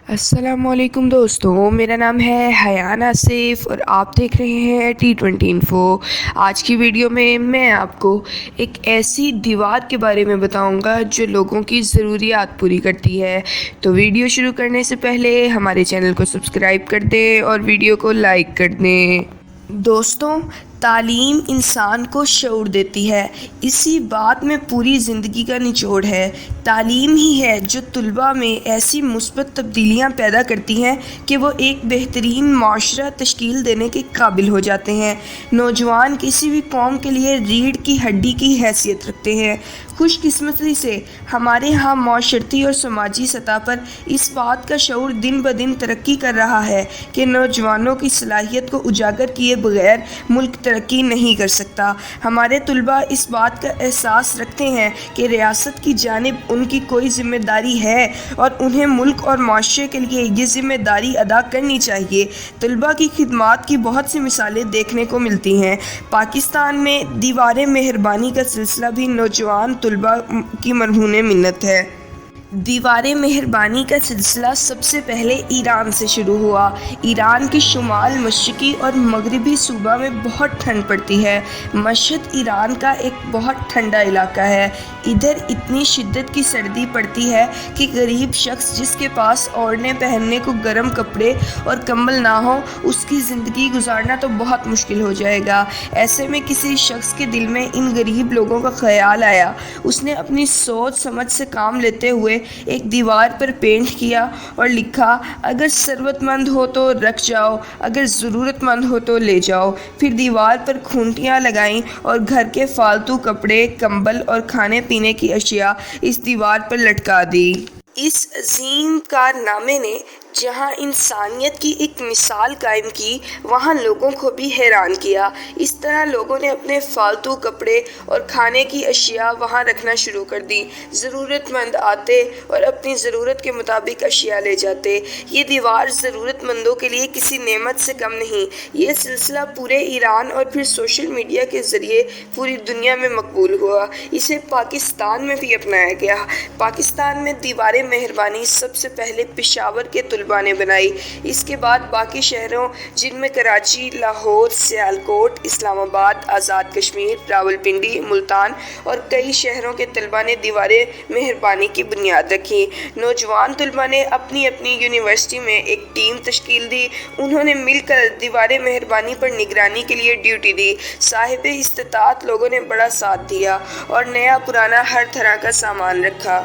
السلام علیکم دوستوں، میرا نام ہے حیان آصف اور آپ دیکھ رہے ہیں T20 انفو۔ آج کی ویڈیو میں آپ کو ایک ایسی دیوار کے بارے میں بتاؤں گا جو لوگوں کی ضروریات پوری کرتی ہے۔ تو ویڈیو شروع کرنے سے پہلے ہمارے چینل کو سبسکرائب کر دیں اور ویڈیو کو لائک کر دیں۔ دوستوں، تعلیم انسان کو شعور دیتی ہے، اسی بات میں پوری زندگی کا نچوڑ ہے۔ تعلیم ہی ہے جو طلباء میں ایسی مثبت تبدیلیاں پیدا کرتی ہیں کہ وہ ایک بہترین معاشرہ تشکیل دینے کے قابل ہو جاتے ہیں۔ نوجوان کسی بھی قوم کے لیے ریڑھ کی ہڈی کی حیثیت رکھتے ہیں۔ خوش قسمتی سے ہمارے ہاں معاشرتی اور سماجی سطح پر اس بات کا شعور دن بدن ترقی کر رہا ہے کہ نوجوانوں کی صلاحیت کو اجاگر کیے بغیر ملک ترقی نہیں کر سکتا۔ ہمارے طلباء اس بات کا احساس رکھتے ہیں کہ ریاست کی جانب ان کی کوئی ذمہ داری ہے اور انہیں ملک اور معاشرے کے لیے یہ ذمہ داری ادا کرنی چاہیے۔ طلباء کی خدمات کی بہت سی مثالیں دیکھنے کو ملتی ہیں۔ پاکستان میں دیوار مہربانی کا سلسلہ بھی نوجوان طلباء کی مرہون منت ہے۔ دیوار مہربانی کا سلسلہ سب سے پہلے ایران سے شروع ہوا۔ ایران کے شمال مشرقی اور مغربی صوبہ میں بہت ٹھنڈ پڑتی ہے۔ مشہد ایران کا ایک بہت ٹھنڈا علاقہ ہے۔ ادھر اتنی شدت کی سردی پڑتی ہے کہ غریب شخص جس کے پاس اوڑھنے پہننے کو گرم کپڑے اور کمبل نہ ہو، اس کی زندگی گزارنا تو بہت مشکل ہو جائے گا۔ ایسے میں کسی شخص کے دل میں ان غریب لوگوں کا خیال آیا۔ اس نے اپنی سوچ سمجھ سے کام لیتے ہوئے ایک دیوار پر پینٹ کیا اور لکھا، اگر ثروت مند ہو تو رکھ جاؤ، اگر ضرورت مند ہو تو لے جاؤ۔ پھر دیوار پر کھونٹیاں لگائیں اور گھر کے فالتو کپڑے، کمبل اور کھانے پینے کی اشیاء اس دیوار پر لٹکا دی۔ اس عظیم کارنامے نے جہاں انسانیت کی ایک مثال قائم کی، وہاں لوگوں کو بھی حیران کیا۔ اس طرح لوگوں نے اپنے فالتو کپڑے اور کھانے کی اشیاء وہاں رکھنا شروع کر دی۔ ضرورت مند آتے اور اپنی ضرورت کے مطابق اشیاء لے جاتے۔ یہ دیوار ضرورت مندوں کے لیے کسی نعمت سے کم نہیں۔ یہ سلسلہ پورے ایران اور پھر سوشل میڈیا کے ذریعے پوری دنیا میں مقبول ہوا۔ اسے پاکستان میں بھی اپنایا گیا۔ پاکستان میں دیوار مہربانی سب سے پہلے پشاور کے طلباء نے بنائی۔ اس کے بعد باقی شہروں جن میں کراچی، لاہور، سیالکوٹ، اسلام آباد، آزاد کشمیر، راولپنڈی، ملتان اور کئی شہروں کے طلباء نے دیوار مہربانی کی بنیاد رکھی۔ نوجوان طلباء نے اپنی اپنی یونیورسٹی میں ایک ٹیم تشکیل دی۔ انہوں نے مل کر دیوار مہربانی پر نگرانی کے لیے ڈیوٹی دی۔ صاحب استطاعت لوگوں نے بڑا ساتھ دیا اور نیا پرانا ہر طرح کا سامان رکھا۔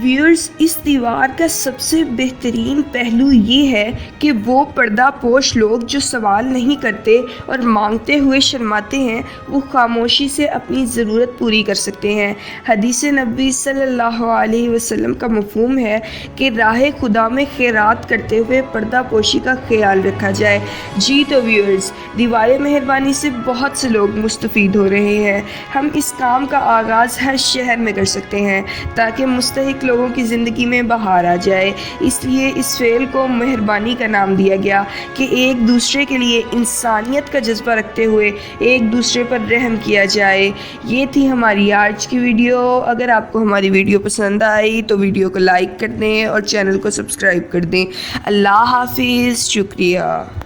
ویورز، اس دیوار کا سب سے بہترین پہلو یہ ہے کہ وہ پردہ پوش لوگ جو سوال نہیں کرتے اور مانگتے ہوئے شرماتے ہیں، وہ خاموشی سے اپنی ضرورت پوری کر سکتے ہیں۔ حدیث نبوی صلی اللہ علیہ وسلم کا مفہوم ہے کہ راہ خدا میں خیرات کرتے ہوئے پردہ پوشی کا خیال رکھا جائے۔ جی تو ویورز، دیوار مہربانی سے بہت سے لوگ مستفید ہو رہے ہیں۔ ہم اس کام کا آغاز ہر شہر میں کر سکتے ہیں تاکہ مستحق لوگوں کی زندگی میں بہار آ جائے۔ اس لیے اس فعل کو مہربانی کا نام دیا گیا کہ ایک دوسرے کے لیے انسانیت کا جذبہ رکھتے ہوئے ایک دوسرے پر رحم کیا جائے۔ یہ تھی ہماری آج کی ویڈیو۔ اگر آپ کو ہماری ویڈیو پسند آئی تو ویڈیو کو لائک کر دیں اور چینل کو سبسکرائب کر دیں۔ اللہ حافظ، شکریہ۔